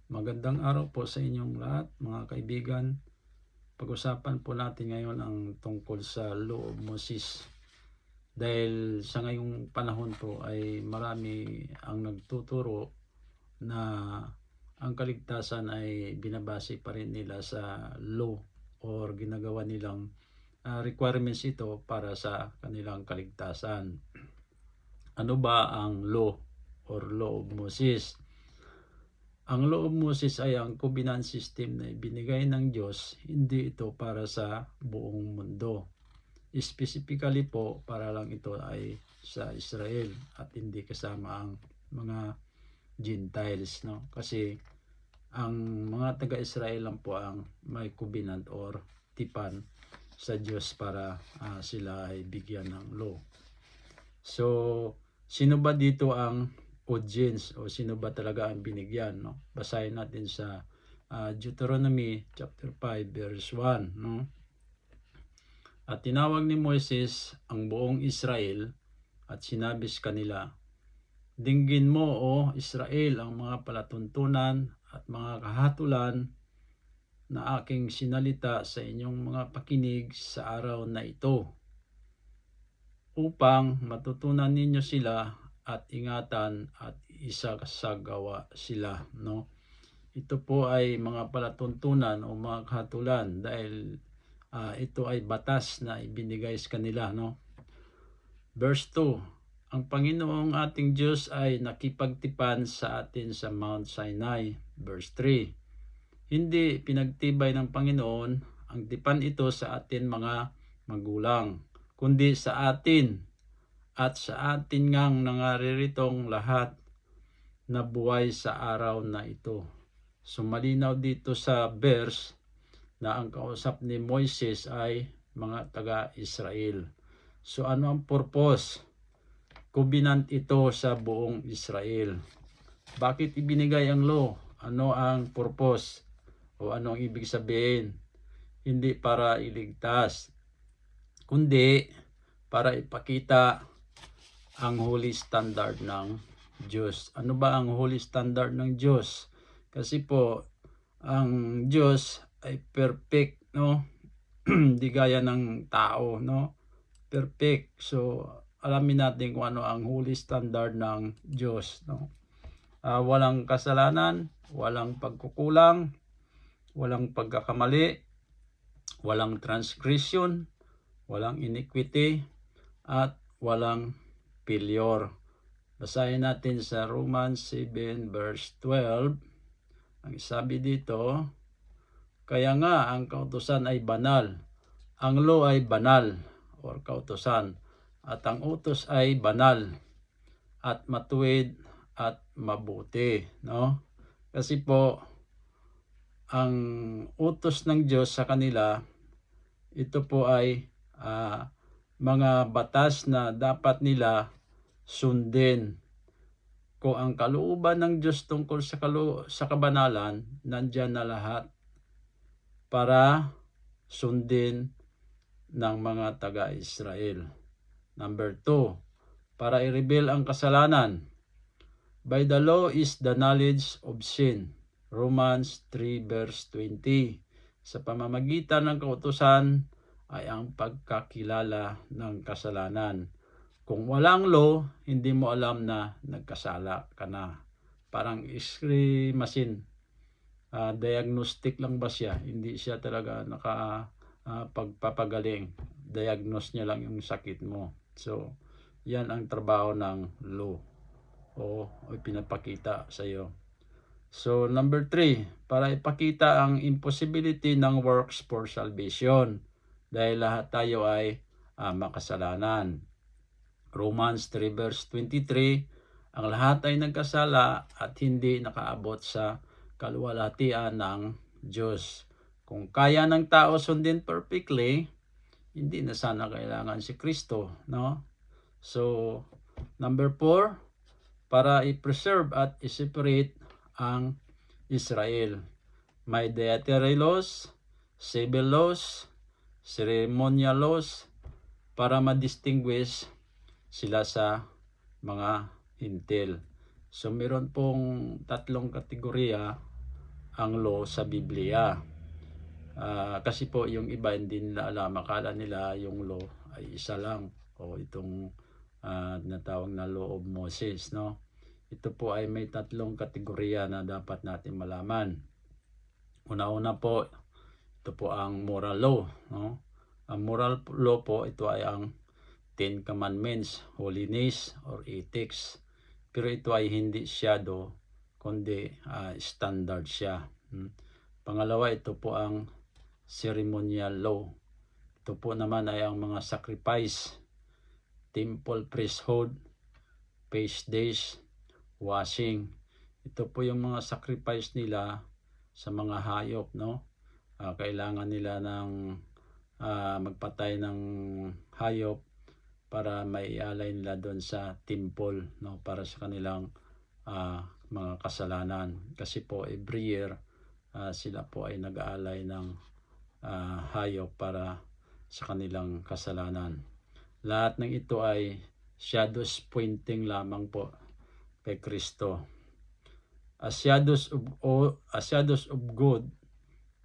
Magandang araw po sa inyong lahat, mga kaibigan. Pag-usapan po natin ngayon ang tungkol sa Law of Moses. Dahil sa ngayong panahon po ay marami ang nagtuturo na ang kaligtasan ay binabase pa rin nila sa law or ginagawa nilang requirements ito para sa kanilang kaligtasan. Ano ba ang law or Law of Moses? Ang Law of Moses ay ang covenant system na ibinigay ng Diyos, hindi ito para sa buong mundo. Specifically po, para lang ito ay sa Israel at hindi kasama ang mga Gentiles. No? Kasi ang mga taga-Israel lang po ang may covenant or tipan sa Diyos para sila ay bigyan ng law. So, sino ba dito ang audience o sino ba talaga ang binigyan? No? Basahin natin sa Deuteronomy chapter 5 verse 1. No? At tinawag ni Moises ang buong Israel at sinabi sa kanila, dinggin mo o Israel ang mga palatuntunan at mga kahatulan na aking sinalita sa inyong mga pakinig sa araw na ito, upang matutunan ninyo sila at ingatan at isasagawa sila. No? Ito po ay mga palatuntunan o mga kahatulan dahil ito ay batas na ibinigay sa kanila. No? Verse 2, ang Panginoong ating Diyos ay nakipagtipan sa atin sa Mount Sinai. Verse 3, hindi pinagtibay ng Panginoon ang tipan ito sa atin mga magulang, kundi sa atin at sa atin ngang nangarirитong lahat na buhay sa araw na ito. So malinaw dito sa verse na ang kausap ni Moises ay mga taga-Israel. So ano ang purpose? Covenant ito sa buong Israel. Bakit ibinigay ang law? Ano ang purpose? O ano ang ibig sabihin? Hindi para iligtas, kundi para ipakita ang holy standard ng Diyos. Ano ba ang holy standard ng Diyos? Kasi po, ang Diyos ay perfect, no? Di gaya ng tao, no? Perfect. So, alamin natin kung ano ang holy standard ng Diyos, no? Walang kasalanan, walang pagkukulang, walang pagkakamali, walang transgression, walang iniquity, at walang failure. Basahin natin sa Romans 7 verse 12. Ang sabi dito, kaya nga ang kautusan ay banal. Ang law ay banal or kautusan. At ang utos ay banal at matuwid at mabuti. No? Kasi po, ang utos ng Diyos sa kanila, ito po ay mga batas na dapat nila sundin. Kung ang kalooban ng Diyos tungkol sa kabanalan, nandyan na lahat para sundin ng mga taga-Israel. Number 2, para i-reveal ang kasalanan. By the law is the knowledge of sin. Romans 3 verse 20. Sa pamamagitan ng kautusan ay ang pagkakilala ng kasalanan. Kung walang law, hindi mo alam na nagkasala ka na. Parang X-ray machine. Diagnostic lang ba siya? Hindi siya talaga pagpapagaling. Diagnose niya lang yung sakit mo. So, yan ang trabaho ng law o pinapakita sa iyo. So, number 3, para ipakita ang impossibility ng works for salvation. Dahil lahat tayo ay makasalanan. Romans 3 verse 23, ang lahat ay nagkasala at hindi nakaabot sa kaluwalhatian ng Diyos. Kung kaya ng tao sundin perfectly, hindi na sana kailangan si Kristo, no? So, number 4, para i-preserve at i-separate ang Israel. May dietary laws, civil laws, ceremonial laws, para ma-distinguish sila sa mga hintil. So meron pong tatlong kategorya ang law sa Biblia. Kasi po yung iba hindi nila alam, akala nila yung law ay isa lang, o itong natawag na law of Moses, no? Ito po ay may tatlong kategorya na dapat natin malaman. Una-una po, ito po ang moral law, no? Ang moral law po, ito ay ang Ten Commandments, holiness or ethics. Pero ito ay hindi shadow, kundi standard siya. Pangalawa, ito po ang ceremonial law. Ito po naman ay ang mga sacrifice, temple priesthood, feast days, washing. Ito po yung mga sacrifice nila sa mga hayop, no? Kailangan nila ng magpatay ng hayop para maialay nila doon sa temple, no? Para sa kanilang mga kasalanan. Kasi po every year sila po ay nag-aalay ng hayop para sa kanilang kasalanan. Lahat ng ito ay shadows pointing lamang po kay Kristo. As shadows of good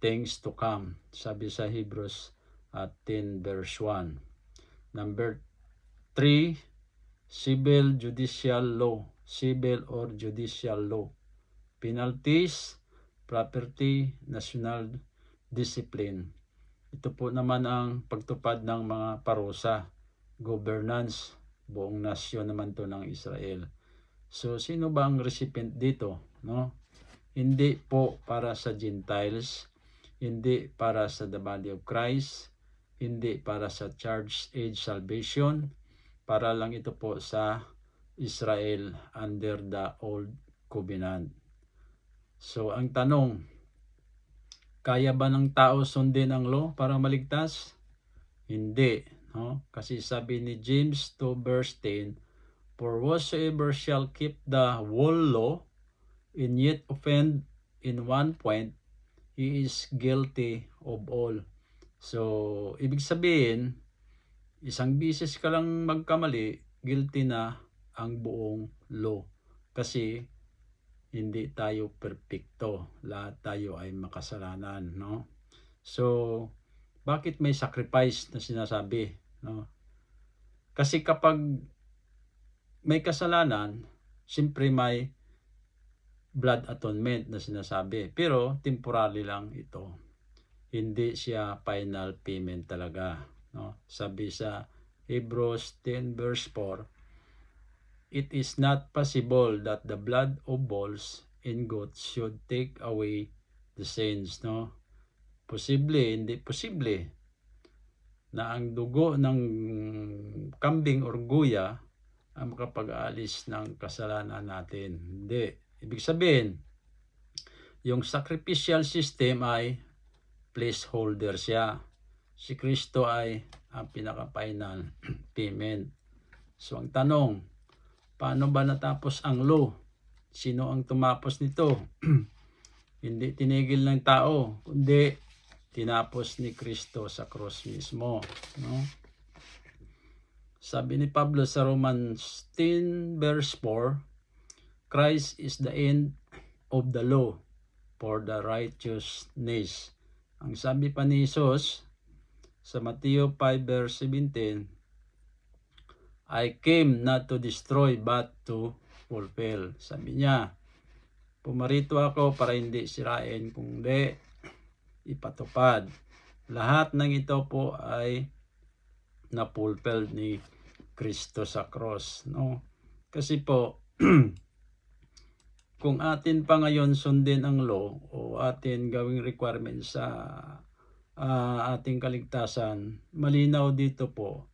things to come, sabi sa Hebrews 10 verse 1. Number 3, civil judicial law, civil or judicial law. Penalties, property, national discipline. Ito po naman ang pagtupad ng mga parusa, governance, buong nasyon naman to ng Israel. So sino ba ang recipient dito, no? Hindi po para sa Gentiles, hindi para sa the body of Christ, hindi para sa church age salvation, para lang ito po sa Israel under the old covenant. So ang tanong, kaya ba ng tao sundin ang law para maligtas? Hindi, no? Kasi sabi ni James 2 verse 10, for whosoever shall keep the whole law and yet offend in one point, he is guilty of all. So, ibig sabihin, isang bisis ka lang magkamali, guilty na ang buong law. Kasi hindi tayo perpekto, lahat tayo ay makasalanan, no? So, bakit may sacrifice na sinasabi, no? Kasi kapag may kasalanan, siyempre may blood atonement na sinasabi, pero temporary lang ito. Hindi siya final payment talaga, no? Sabi sa Hebrews 10 verse 4, it is not possible that the blood of bulls and goats should take away the sins, no? Hindi posible na ang dugo ng kambing or guya ang makapag-aalis ng kasalanan natin. Hindi. Ibig sabihin, yung sacrificial system ay placeholder siya. Si Kristo ay ang pinaka-final payment. So ang tanong, paano ba natapos ang law? Sino ang tumapos nito? Hindi tinigil ng tao, kundi tinapos ni Kristo sa cross mismo, no? Sabi ni Pablo sa Romans 10 verse 4, Christ is the end of the law for the righteousness. Ang sabi pa ni Jesus sa Mateo 5 verse 17, I came not to destroy but to fulfill. Sabi niya, pumarito ako para hindi sirain, kundi ipatupad. Lahat ng ito po ay na-fulfill ni Kristo sa cross, no? Kasi po kung atin pa ngayon sundin ang law o atin gawing requirement sa ating kaligtasan, malinaw dito po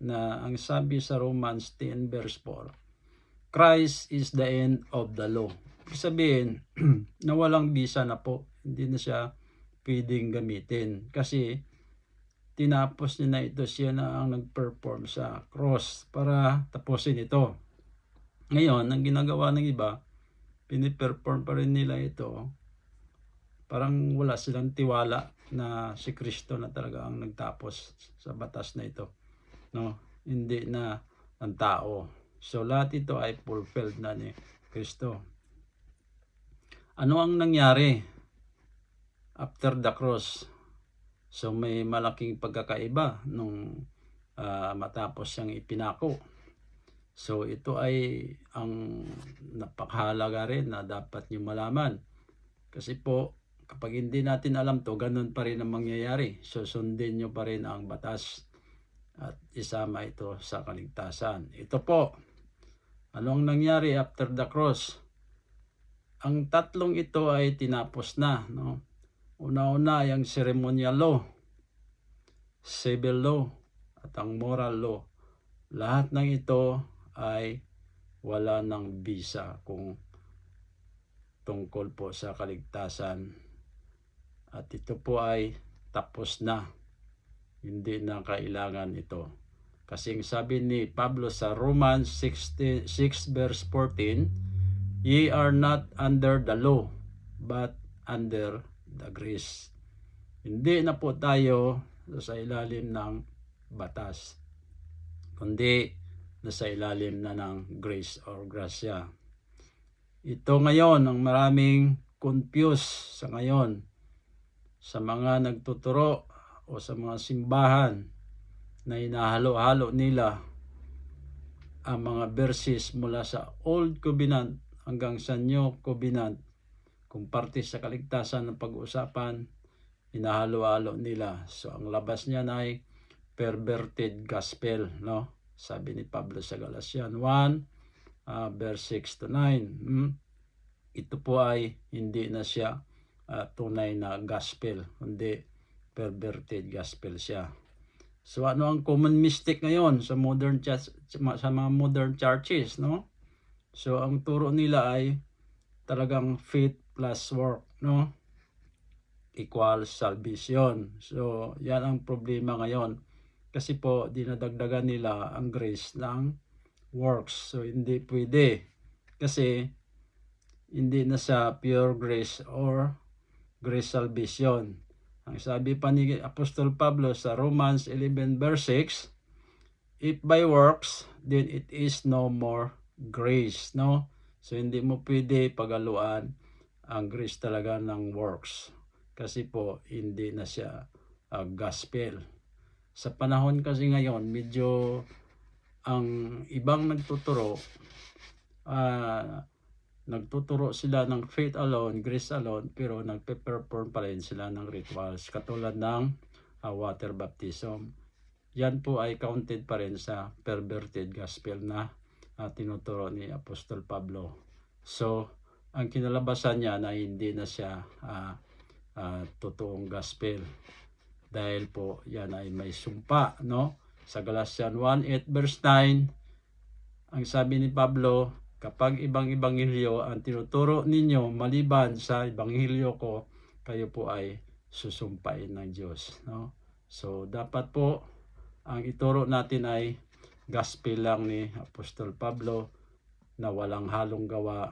na ang sabi sa Romans 10 verse 4, Christ is the end of the law. Ibig sabihin na walang bisa na po, hindi na siya pwedeng gamitin kasi tinapos niya na ito, siya na ang nag-perform sa cross para tapusin ito. Ngayon, ang ginagawa ng iba, piniperform pa rin nila ito, parang wala silang tiwala na si Kristo na talaga ang nagtapos sa batas na ito, no? Hindi na ang tao. So lahat ito ay fulfilled na ni Kristo. Ano ang nangyari? after the cross. So may malaking pagkakaiba nung matapos siyang ipinako. So ito ay ang napakahalaga rin na dapat nyo malaman. Kasi po, kapag hindi natin alam to, ganun pa rin ang mangyayari. Susundin nyo pa rin ang batas at isama ito sa kaligtasan. Ito po, anong nangyari after the cross? Ang tatlong ito ay tinapos na. No? Una-una yung ceremonial law, civil law, at ang moral law. Lahat ng ito ay wala ng bisa kung tungkol po sa kaligtasan. At ito po ay tapos na. Hindi na kailangan ito. Kasi sabi ni Pablo sa Romans 6 verse 14, ye are not under the law, but under the grace. Hindi na po tayo sa ilalim ng batas, kundi nasa ilalim na ng grace or grasya. Ito ngayon ang maraming confused sa ngayon sa mga nagtuturo o sa mga simbahan na inahalo-halo nila ang mga verses mula sa Old Covenant hanggang sa New Covenant. Kung parte sa kaligtasan ng pag-uusapan, inahalo-halo nila. So ang labas niyan ay perverted gospel, no? Sabi ni Pablo sa Galatians 1 verse 6 to 9. Ito po ay hindi na siya tunay na gospel, kundi perverted gospel siya. So ano ang common mistake ngayon sa modern church, sa mga modern churches, no? So ang turo nila ay talagang faith plus work, no? Equals salvation. So yan ang problema ngayon. Kasi po dinadagdagan nila ang grace ng works. So hindi pwede. Kasi hindi na sa pure grace or grace salvation. Ang sabi pa ni Apostol Pablo sa Romans 11 verse 6, if by works, then it is no more grace, no? So hindi mo pwede pagaluan ang grace talaga ng works. Kasi po hindi na siya gospel. Sa panahon kasi ngayon, medyo ang ibang nagtuturo, nagtuturo sila ng faith alone, grace alone, pero nagpe-perform pa rin sila ng rituals katulad ng water baptism. Yan po ay counted pa rin sa perverted gospel na tinuturo ni Apostol Pablo. So, ang kinalabasan niya na hindi na siya totoong gospel. Dahil po yan ay may sumpa, no? Sa Galatians 1:8 verse 9, ang sabi ni Pablo, kapag ibang ebanghelyo ang tinuturo ninyo maliban sa ebanghelyo ko, kayo po ay susumpain ng Diyos, no? So dapat po ang ituro natin ay gospel lang ni Apostol Pablo na walang halong gawa,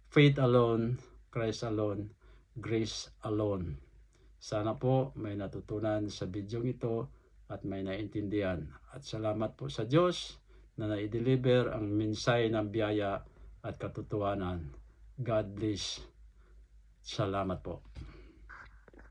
faith alone, Christ alone, grace alone. Sana po may natutunan sa video ito at may naintindihan. At salamat po sa Diyos na na-deliver ang mensahe ng biyaya at katotohanan. God bless. Salamat po.